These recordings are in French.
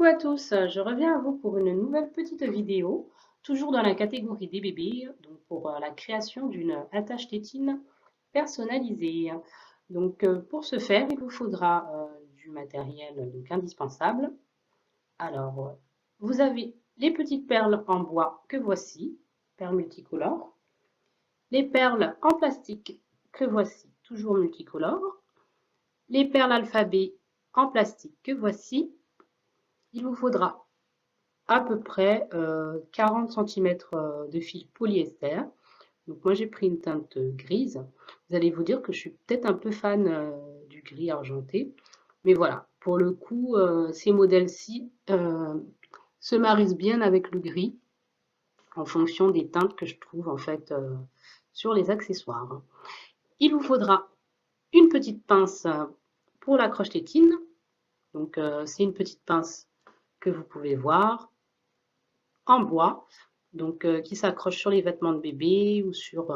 Coucou à tous, je reviens à vous pour une nouvelle petite vidéo, toujours dans la catégorie des bébés, donc pour la création d'une attache tétine personnalisée. Donc pour ce faire, il vous faudra du matériel donc indispensable. Alors, vous avez les petites perles en bois que voici, perles multicolores, les perles en plastique que voici, toujours multicolores, les perles alphabet en plastique que voici. Il vous faudra à peu près 40 cm de fil polyester. Donc moi j'ai pris une teinte grise. Vous allez vous dire que je suis peut-être un peu fan du gris argenté. Mais voilà, pour le coup, ces modèles-ci se marient bien avec le gris en fonction des teintes que je trouve en fait sur les accessoires. Il vous faudra une petite pince pour la croche tétine. Donc c'est une petite pince que vous pouvez voir en bois, donc qui s'accroche sur les vêtements de bébé ou sur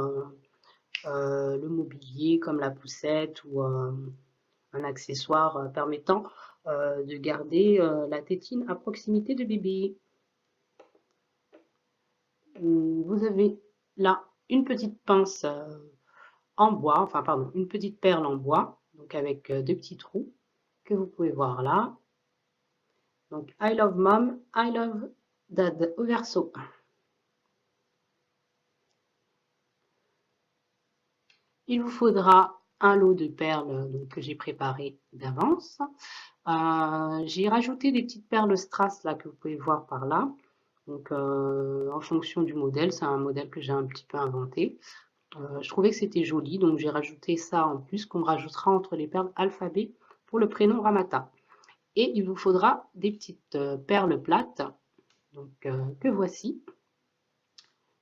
le mobilier comme la poussette ou un accessoire permettant de garder la tétine à proximité de bébé. Vous avez là une petite pince en bois, enfin pardon, une petite perle en bois, donc avec deux petits trous que vous pouvez voir là. Donc I love mom, I love dad au verso. Il vous faudra un lot de perles donc, que j'ai préparé d'avance. J'ai rajouté des petites perles strass là que vous pouvez voir par là. Donc en fonction du modèle, c'est un modèle que j'ai un petit peu inventé. Je trouvais que c'était joli, donc j'ai rajouté ça en plus qu'on rajoutera entre les perles alphabet pour le prénom Ramata. Et il vous faudra des petites perles plates, donc, que voici,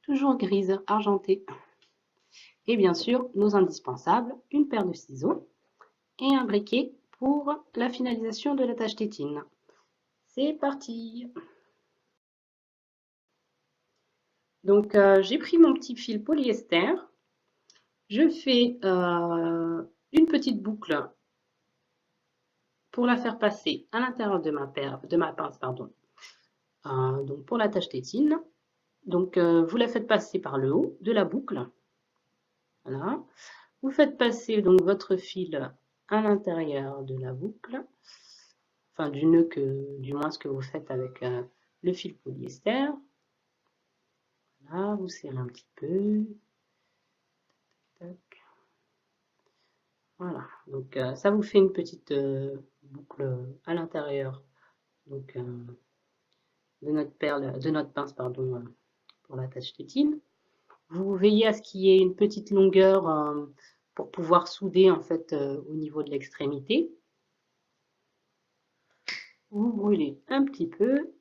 toujours grises, argentées. Et bien sûr, nos indispensables, une paire de ciseaux et un briquet pour la finalisation de la tâche tétine. C'est parti! Donc, j'ai pris mon petit fil polyester. Je fais une petite boucle pour la faire passer à l'intérieur de ma pince, pardon. Donc, pour la tâche tétine. Donc, vous la faites passer par le haut de la boucle. Voilà. Vous faites passer donc votre fil à l'intérieur de la boucle, enfin du nœud du moins ce que vous faites avec le fil polyester. Voilà, vous serrez un petit peu. Tac. Voilà, donc ça vous fait une petite boucle à l'intérieur donc de notre pince pardon pour la tâche tétine. Vous veillez à ce qu'il y ait une petite longueur pour pouvoir souder en fait au niveau de l'extrémité. Vous brûlez un petit peu.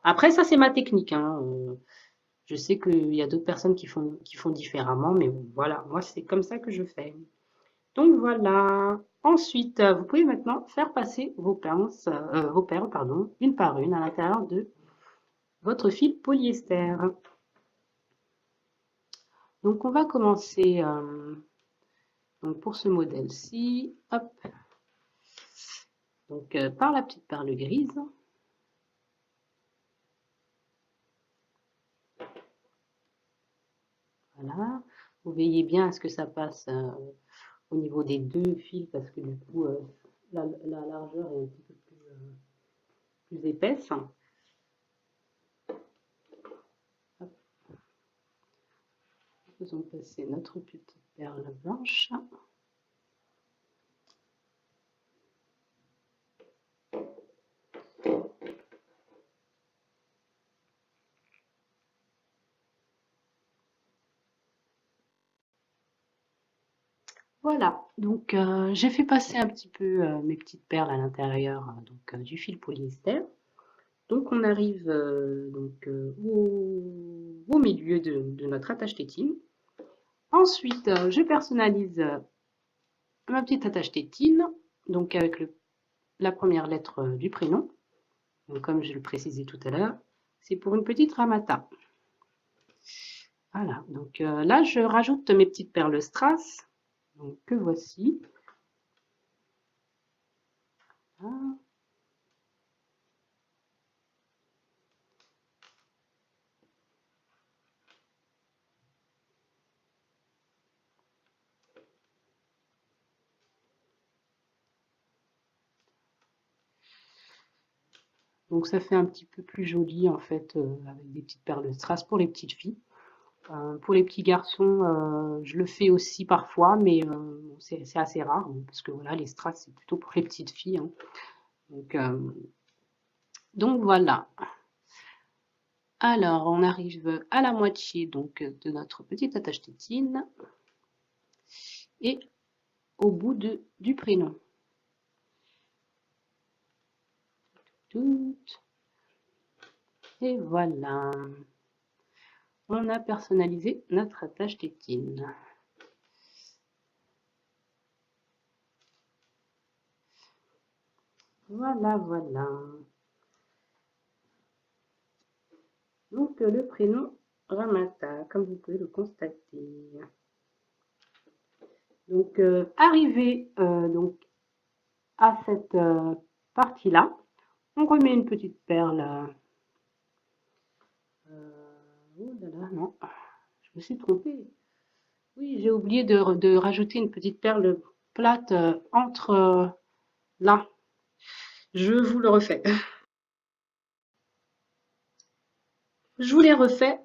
Après ça c'est ma technique, hein. Je sais qu'il y a d'autres personnes qui font différemment, mais voilà, moi c'est comme ça que je fais. Donc voilà. Ensuite, vous pouvez maintenant faire passer vos perles, pardon, une par une à l'intérieur de votre fil polyester. Donc on va commencer donc pour ce modèle-ci, hop, donc par la petite perle grise. Voilà. Vous veillez bien à ce que ça passe au niveau des deux fils parce que du coup la largeur est un petit peu plus épaisse. Hop. Faisons passer notre petite perle blanche. Voilà, donc j'ai fait passer un petit peu mes petites perles à l'intérieur du fil polyester. Donc on arrive au milieu de notre attache tétine. Ensuite, je personnalise ma petite attache tétine, donc avec la première lettre du prénom. Donc, comme je le précisais tout à l'heure, c'est pour une petite Ramata. Voilà, donc là je rajoute mes petites perles strass, donc que voici. Voilà. Donc ça fait un petit peu plus joli en fait, avec des petites perles de strass pour les petites filles. Pour les petits garçons, je le fais aussi parfois, mais c'est assez rare, hein, parce que voilà, les strass c'est plutôt pour les petites filles, hein. Donc, voilà. Alors, on arrive à la moitié donc de notre petite attache tétine et au bout du prénom. Et voilà. On a personnalisé notre attache tétine. Voilà, voilà. Donc, le prénom Ramata, comme vous pouvez le constater. Donc, arrivé donc, à cette partie-là, on remet une petite perle. Oh là là, non, je me suis trompée. Oui, j'ai oublié de rajouter une petite perle plate entre là. Je vous le refais. Je vous l'ai refait,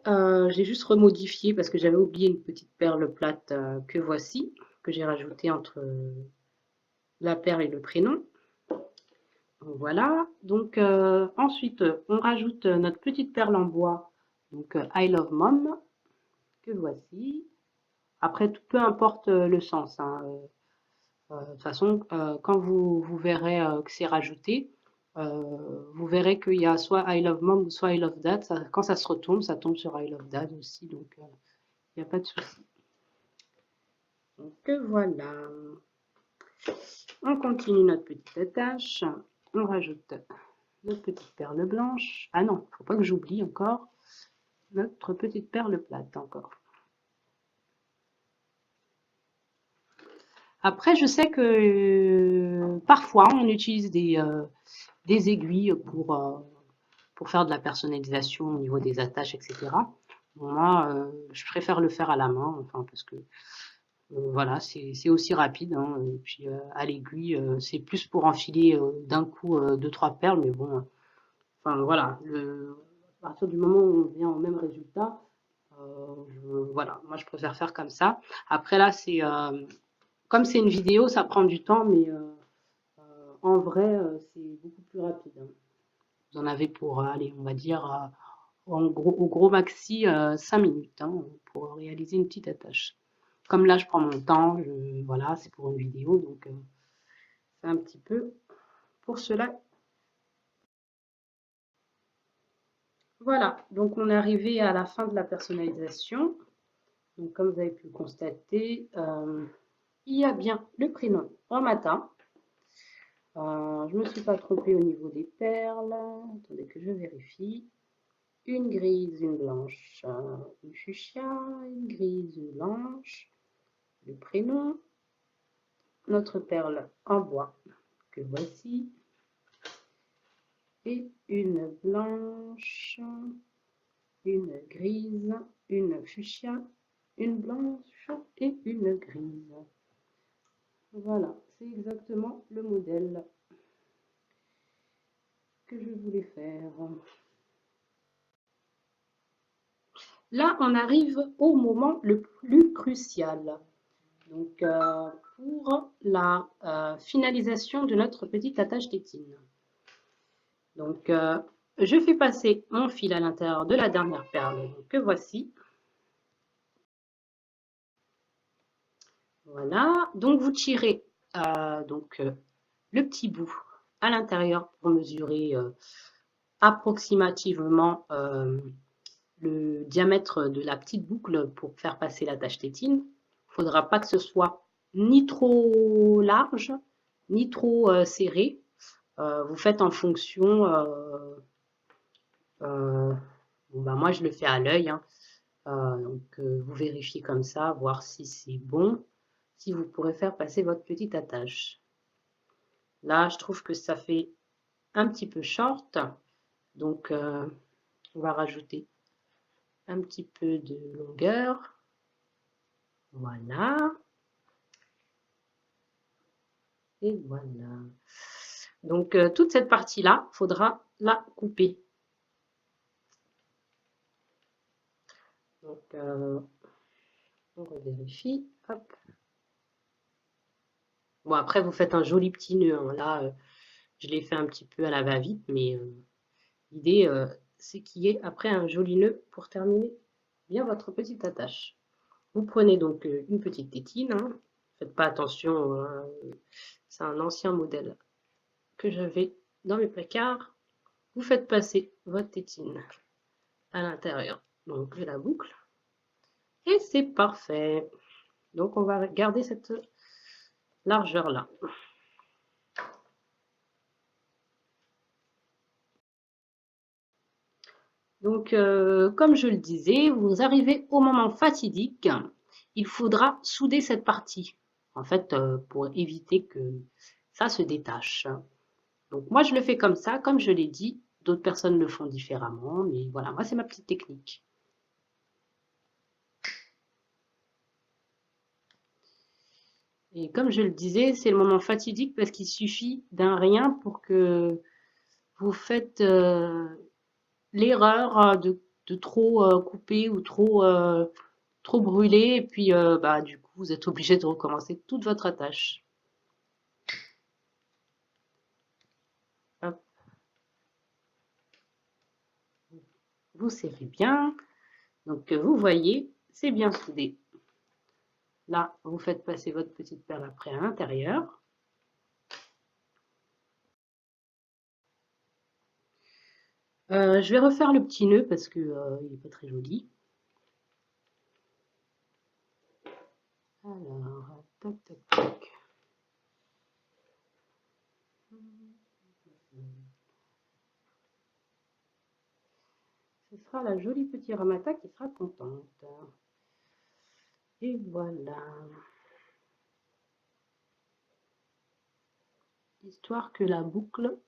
j'ai juste remodifié parce que j'avais oublié une petite perle plate que voici, que j'ai rajoutée entre la perle et le prénom. Voilà, donc ensuite on rajoute notre petite perle en bois, donc I Love Mom, que voici. Après, peu importe le sens, hein, de toute façon, quand vous verrez que c'est rajouté, vous verrez qu'il y a soit I Love Mom ou soit I Love Dad. Quand ça se retourne, ça tombe sur I Love Dad aussi, donc il n'y a pas de souci. Donc voilà. On continue notre petite attache. On rajoute notre petite perle blanche. Ah non, il ne faut pas que j'oublie encore notre petite perle plate encore. Après, je sais que parfois on utilise des aiguilles pour faire de la personnalisation au niveau des attaches, etc. Bon, moi, je préfère le faire à la main, enfin, parce que voilà, c'est aussi rapide, hein, et puis à l'aiguille, c'est plus pour enfiler d'un coup 2-3 perles, mais bon, enfin voilà, à partir du moment où on vient au même résultat, voilà, moi je préfère faire comme ça. Après là, comme c'est une vidéo, ça prend du temps, mais en vrai, c'est beaucoup plus rapide, hein. Vous en avez pour, allez, on va dire, au gros maxi, 5 minutes, hein, pour réaliser une petite attache. Comme là, je prends mon temps, voilà, c'est pour une vidéo, donc c'est un petit peu pour cela. Voilà, donc on est arrivé à la fin de la personnalisation. Donc comme vous avez pu le constater, il y a bien le prénom Ramata. Je ne me suis pas trompée au niveau des perles. Attendez que je vérifie. Une grise, une blanche, une fuchsia, une grise, une blanche. Le prénom, notre perle en bois que voici, et une blanche, une grise, une fuchsia, une blanche et une grise. Voilà, c'est exactement le modèle que je voulais faire. Là, on arrive au moment le plus crucial. Donc, pour la finalisation de notre petite attache tétine. Donc, je fais passer mon fil à l'intérieur de la dernière perle que voici. Voilà, donc vous tirez le petit bout à l'intérieur pour mesurer approximativement le diamètre de la petite boucle pour faire passer l'attache tétine. Il ne faudra pas que ce soit ni trop large, ni trop serré. Vous faites en fonction, bon, bah, moi je le fais à l'œil, hein. Donc vous vérifiez comme ça, voir si c'est bon, si vous pourrez faire passer votre petite attache. Là, je trouve que ça fait un petit peu short, donc on va rajouter un petit peu de longueur. Voilà. Et voilà. Donc toute cette partie-là, il faudra la couper. Donc, on revérifie. Hop. Bon, après, vous faites un joli petit nœud, hein. Là, je l'ai fait un petit peu à la va-vite, mais l'idée, c'est qu'il y ait après un joli nœud pour terminer bien votre petite attache. Vous prenez donc une petite tétine, hein. Faites pas attention, hein. C'est un ancien modèle que j'avais dans mes placards. Vous faites passer votre tétine à l'intérieur donc de la boucle et c'est parfait. Donc on va garder cette largeur là. Donc comme je le disais, vous arrivez au moment fatidique, il faudra souder cette partie en fait pour éviter que ça se détache. Donc moi je le fais comme ça, comme je l'ai dit, d'autres personnes le font différemment, mais voilà, moi c'est ma petite technique. Et comme je le disais, c'est le moment fatidique parce qu'il suffit d'un rien pour que vous faites l'erreur de trop couper ou trop brûler. Et puis, bah, du coup, vous êtes obligé de recommencer toute votre attache. Hop. Vous serrez bien. Donc, vous voyez, c'est bien soudé. Là, vous faites passer votre petite perle après à l'intérieur. Je vais refaire le petit nœud parce que il n'est pas très joli. Alors, tac, tac, tac. Ce sera la jolie petite Ramata qui sera contente. Et voilà. Histoire que la boucle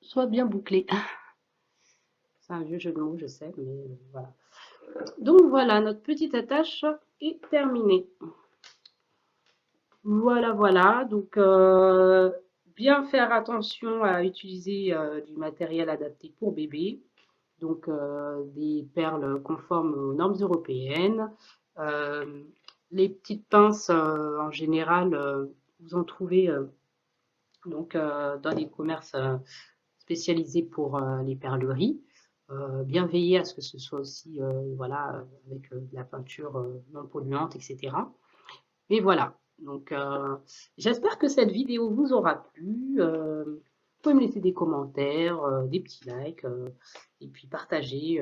soit bien bouclée. C'est un vieux jeu de mots, je sais, mais voilà. Donc voilà, notre petite attache est terminée. Voilà, voilà. Donc, bien faire attention à utiliser du matériel adapté pour bébé. Donc, des perles conformes aux normes européennes. Les petites pinces, en général, vous en trouvez donc, dans des commerces spécialisés pour les perleries. Bien veiller à ce que ce soit aussi voilà, avec de la peinture non polluante, etc. Et voilà, donc j'espère que cette vidéo vous aura plu. Vous pouvez me laisser des commentaires, des petits likes, et puis partager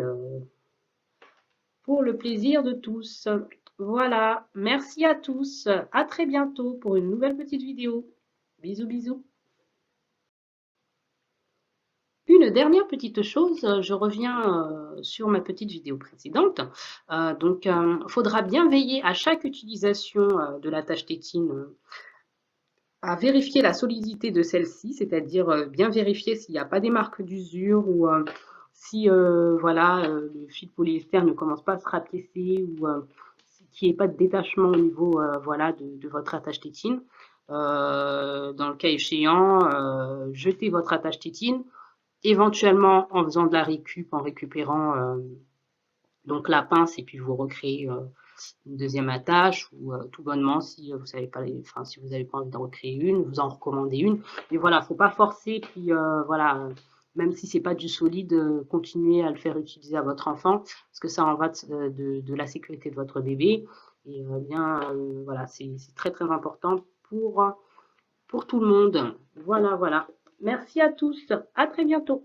pour le plaisir de tous. Voilà, merci à tous. À très bientôt pour une nouvelle petite vidéo. Bisous, bisous. Une dernière petite chose, je reviens sur ma petite vidéo précédente. Donc, il faudra bien veiller à chaque utilisation de la tâche tétine à vérifier la solidité de celle-ci, c'est-à-dire bien vérifier s'il n'y a pas des marques d'usure ou si voilà, le fil polyester ne commence pas à se rapiécer ou qu'il n'y ait pas de détachement au niveau voilà, de votre attache tétine. Dans le cas échéant, jetez votre attache tétine, éventuellement en faisant de la récup, en récupérant donc la pince et puis vous recréez une deuxième attache ou tout bonnement si vous savez pas enfin si vous n'avez pas envie de recréer une, vous en recommandez une. Mais voilà, faut pas forcer puis voilà, même si c'est pas du solide, continuez à le faire utiliser à votre enfant parce que ça en va de la sécurité de votre bébé et bien voilà, c'est très très important pour tout le monde. Voilà, voilà. Merci à tous, à très bientôt.